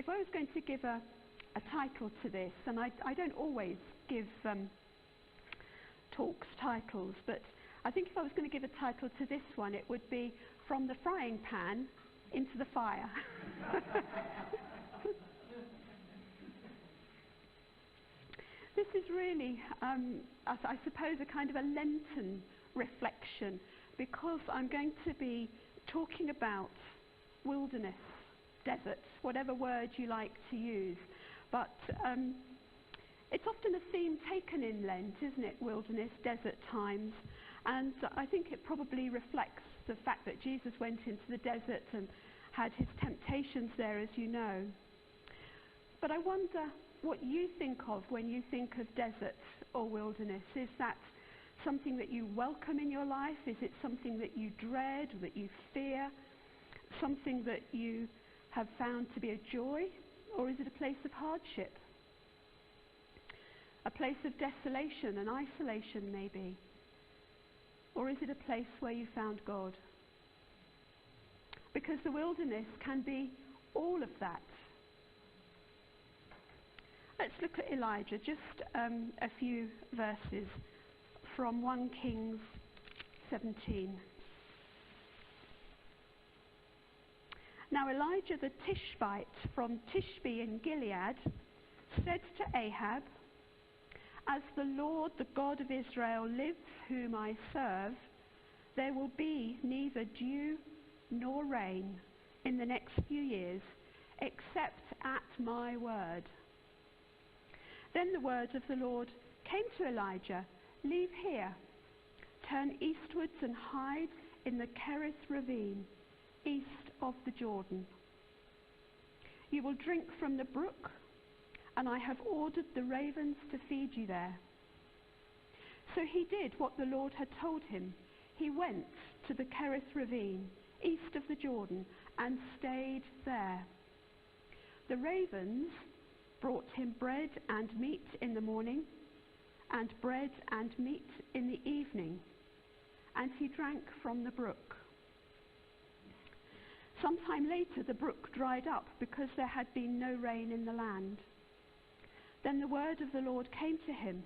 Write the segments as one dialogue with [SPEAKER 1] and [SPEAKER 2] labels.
[SPEAKER 1] if I was going to give a title to this, and I don't always give talks titles, but I think if I was going to give a title to this one, it would be From the Frying Pan into the Fire. This is really, I suppose, a kind of a Lenten reflection, because I'm going to be talking about wilderness, desert, whatever word you like to use. But it's often a theme taken in Lent, isn't it? Wilderness, desert times. And I think it probably reflects the fact that Jesus went into the desert and had his temptations there, as you know. But I wonder what you think of when you think of desert or wilderness. Is that something that you welcome in your life? Is it something that you dread, that you fear? Something that you have found to be a joy? Or is it a place of hardship? A place of desolation and isolation, maybe? Or is it a place where you found God? Because the wilderness can be all of that. Let's look at Elijah, just a few verses from 1 Kings 17. Now Elijah the Tishbite from Tishbe in Gilead said to Ahab, "As the Lord, the God of Israel, lives, whom I serve, there will be neither dew nor rain in the next few years, except at my word." Then the word of the Lord came to Elijah, "Leave here, turn eastwards and hide in the Kerith ravine, east of the Jordan. You will drink from the brook, and I have ordered the ravens to feed you there." So he did what the Lord had told him. He went to the Kerith ravine, east of the Jordan, and stayed there. The ravens brought him bread and meat in the morning, and bread and meat in the evening, and he drank from the brook. Sometime later the brook dried up because there had been no rain in the land. Then the word of the Lord came to him,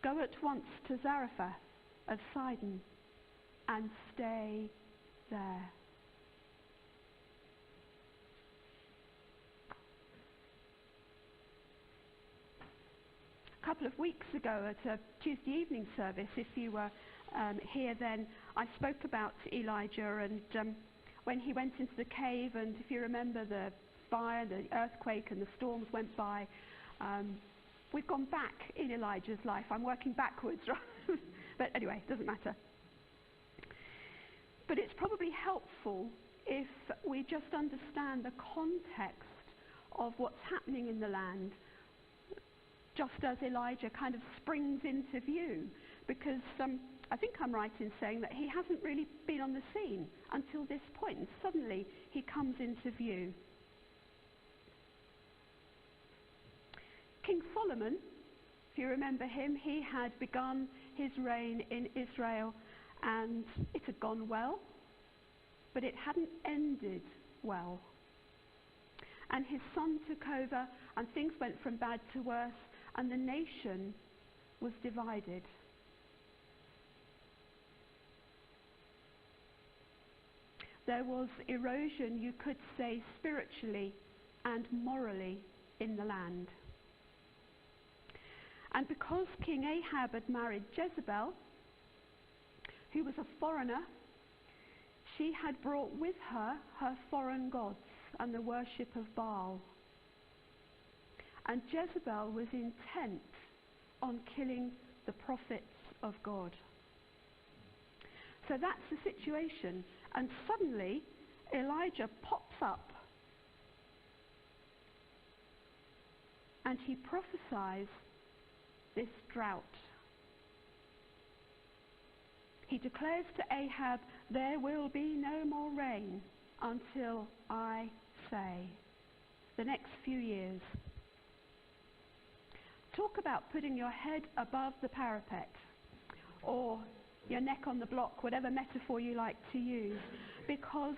[SPEAKER 1] "Go at once to Zarephath of Sidon and stay there." A couple of weeks ago at a Tuesday evening service, if you were here then, I spoke about Elijah and when he went into the cave, and if you remember the fire, the earthquake and the storms went by. We've gone back in Elijah's life. I'm working backwards, right? But anyway, it doesn't matter. But it's probably helpful if we just understand the context of what's happening in the land, just as Elijah kind of springs into view, because I think I'm right in saying that he hasn't really been on the scene until this point, and suddenly he comes into view. King Solomon, if you remember him, he had begun his reign in Israel, and it had gone well, but it hadn't ended well. And his son took over, and things went from bad to worse, and the nation was divided. There was erosion, you could say, spiritually and morally in the land. And because King Ahab had married Jezebel, who was a foreigner, she had brought with her her foreign gods and the worship of Baal. And Jezebel was intent on killing the prophets of God. So that's the situation. And suddenly Elijah pops up and he prophesies this drought. He declares to Ahab, "There will be no more rain until I say." The next few years. Talk about putting your head above the parapet, or your neck on the block, whatever metaphor you like to use, because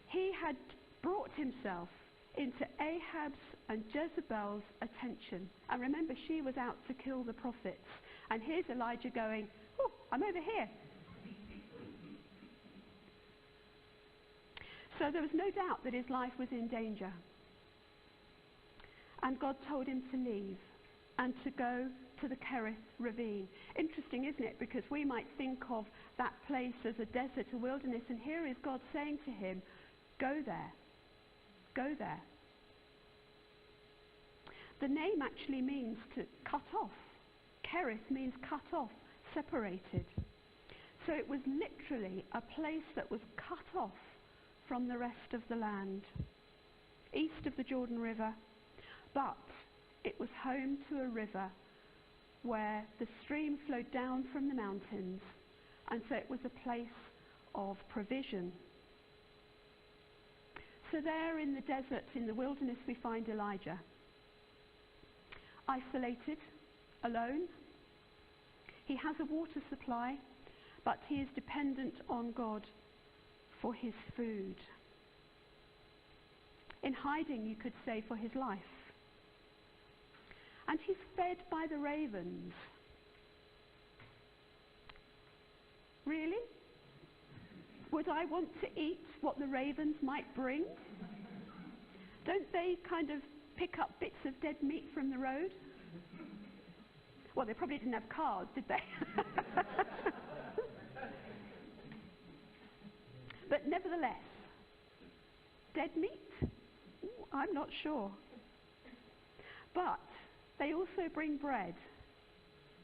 [SPEAKER 1] he had brought himself into Ahab's and Jezebel's attention. And remember, she was out to kill the prophets. And here's Elijah going, oh, I'm over here. So there was no doubt that his life was in danger. And God told him to leave and to go to the Kerith ravine. Interesting, isn't it? Because we might think of that place as a desert, a wilderness, and here is God saying to him, go there. Go there. The name actually means to cut off. Kerith means cut off, separated. So it was literally a place that was cut off from the rest of the land, east of the Jordan River, but it was home to a river where the stream flowed down from the mountains, and so it was a place of provision. So there in the desert, in the wilderness, we find Elijah, isolated, alone. He has a water supply, but he is dependent on God for his food. In hiding, you could say, for his life. And he's fed by the ravens. Really? Would I want to eat what the ravens might bring? Don't they kind of pick up bits of dead meat from the road? Well, they probably didn't have cars, did they? But nevertheless, dead meat? Ooh, I'm not sure. But they also bring bread.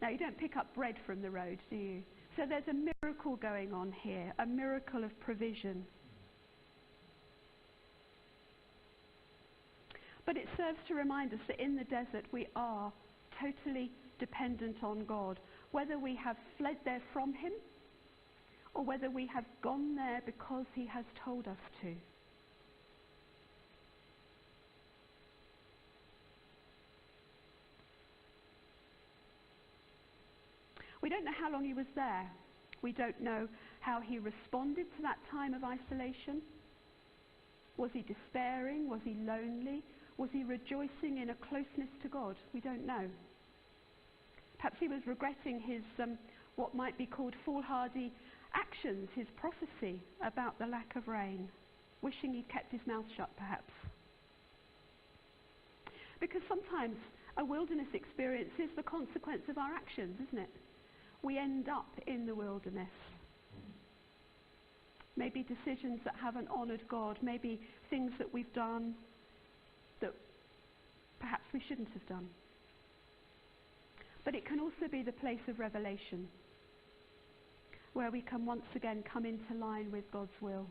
[SPEAKER 1] Now, you don't pick up bread from the road, do you? So there's a miracle going on here, a miracle of provision. But it serves to remind us that in the desert we are totally dependent on God, whether we have fled there from him or whether we have gone there because he has told us to. We don't know how long he was there. We don't know how he responded to that time of isolation. Was he despairing? Was he lonely? Was he rejoicing in a closeness to God? We don't know. Perhaps he was regretting his, what might be called foolhardy actions, his prophecy about the lack of rain, wishing he'd kept his mouth shut, perhaps. Because sometimes a wilderness experience is the consequence of our actions, isn't it? We end up in the wilderness. Maybe decisions that haven't honoured God, maybe things that we've done that perhaps we shouldn't have done. But it can also be the place of revelation, where we can once again come into line with God's will.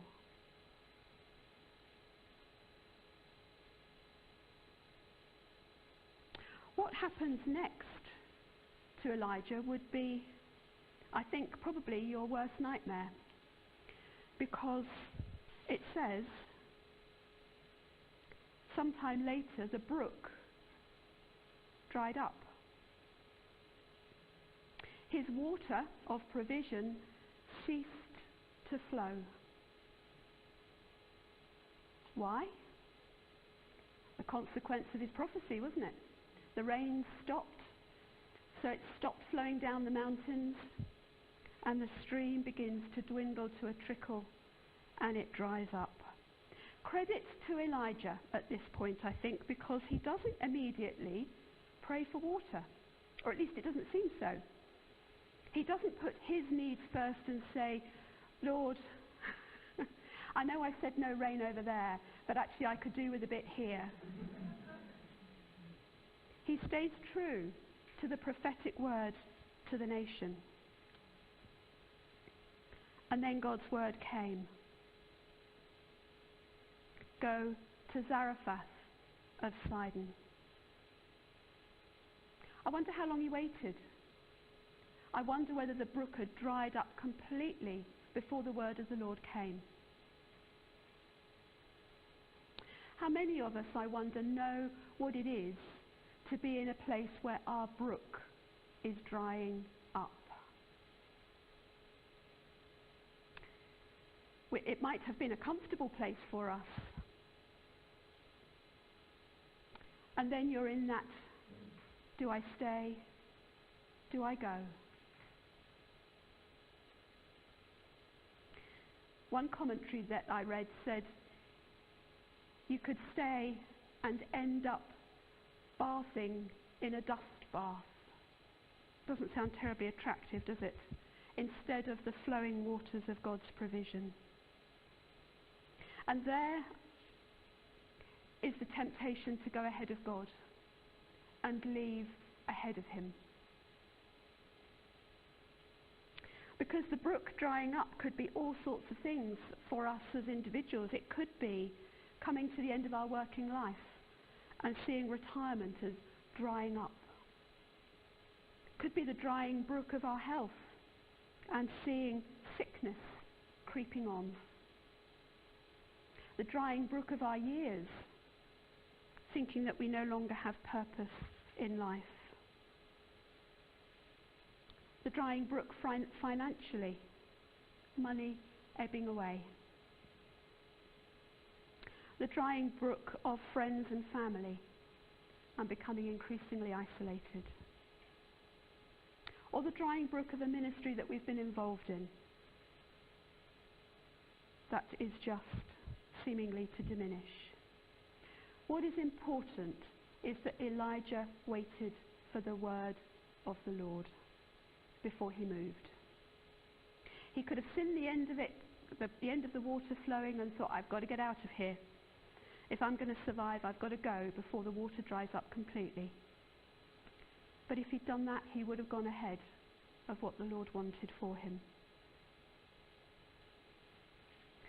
[SPEAKER 1] What happens next to Elijah would be, I think, probably your worst nightmare, because it says sometime later the brook dried up. His water of provision ceased to flow. Why? A consequence of his prophecy, wasn't it? The rain stopped, so it stopped flowing down the mountains, and the stream begins to dwindle to a trickle, and it dries up. Credit to Elijah at this point, I think, because he doesn't immediately pray for water, or at least it doesn't seem so. He doesn't put his needs first and say, Lord, I know I said no rain over there, but actually I could do with a bit here. He stays true to the prophetic word to the nation. And then God's word came. Go to Zarephath of Sidon. I wonder how long he waited. I wonder whether the brook had dried up completely before the word of the Lord came. How many of us, I wonder, know what it is to be in a place where our brook is drying up? It might have been a comfortable place for us. And then you're in that, do I stay? Do I go? One commentary that I read said you could stay and end up bathing in a dust bath. Doesn't sound terribly attractive, does it? Instead of the flowing waters of God's provision. And there is the temptation to go ahead of God and leave ahead of him. Because the brook drying up could be all sorts of things for us as individuals. It could be coming to the end of our working life and seeing retirement as drying up. It could be the drying brook of our health and seeing sickness creeping on. The drying brook of our years, thinking that we no longer have purpose in life. The drying brook financially, money ebbing away. The drying brook of friends and family and becoming increasingly isolated. Or the drying brook of a ministry that we've been involved in that is just seemingly to diminish. What is important is that Elijah waited for the word of the Lord before he moved. He could have seen the end of it, the end of the water flowing, and thought, I've got to get out of here. If I'm going to survive, I've got to go before the water dries up completely. But if he'd done that, he would have gone ahead of what the Lord wanted for him.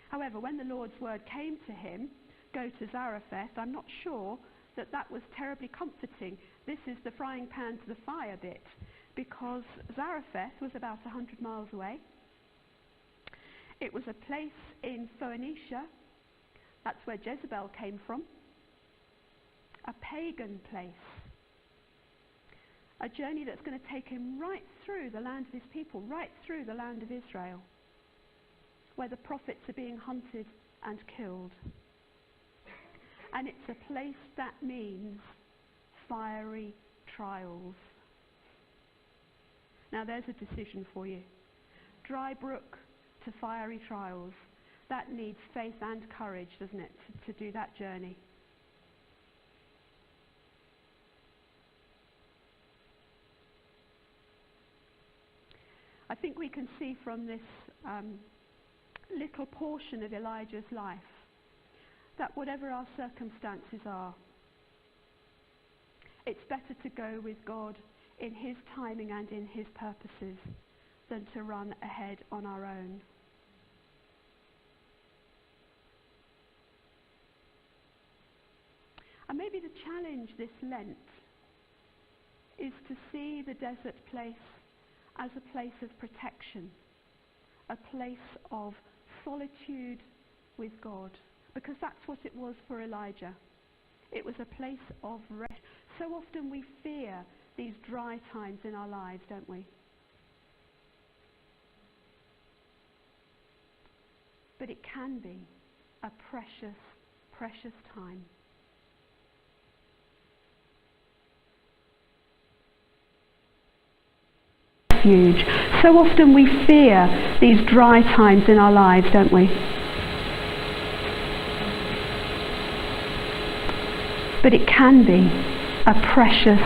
[SPEAKER 1] However, when the Lord's word came to him, go to Zarephath, I'm not sure that was terribly comforting. This is the frying pan to the fire bit, because Zarephath was about 100 miles away. It was a place in Phoenicia. That's where Jezebel came from. A pagan place. A journey that's going to take him right through the land of his people, right through the land of Israel, where the prophets are being hunted and killed. And it's a place that means fiery trials. Now there's a decision for you. Dry brook to fiery trials. That needs faith and courage, doesn't it, to do that journey. I think we can see from this little portion of Elijah's life that whatever our circumstances are, it's better to go with God in his timing and in his purposes than to run ahead on our own. And maybe the challenge this Lent is to see the desert place as a place of protection, a place of solitude with God, because that's what it was for Elijah. It was a place of rest. So often we fear these dry times in our lives, don't we? But it can be a precious, precious time. Refuge. So often we fear these dry times in our lives, don't we? But it can be a precious,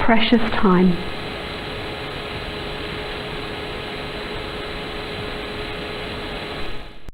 [SPEAKER 1] precious time.